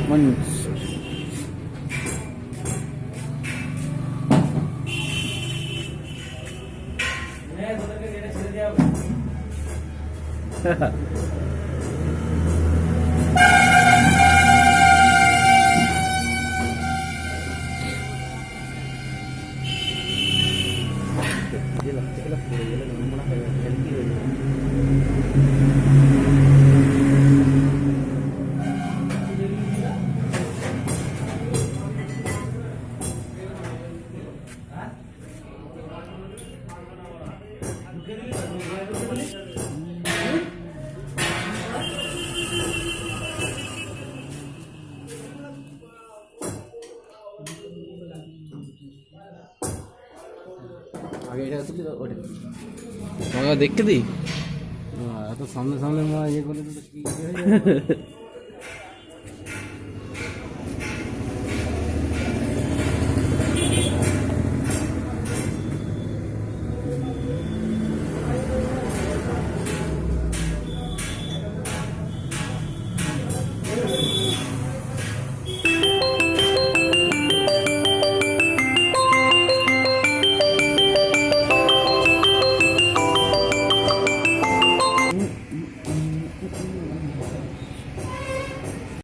মানুষ। আগে এটা তুলি ওটা তোমাকে দেখতে দিই। এত সামনে সামনে মা ইয়ে করে দিলে কি হয়ে যাবে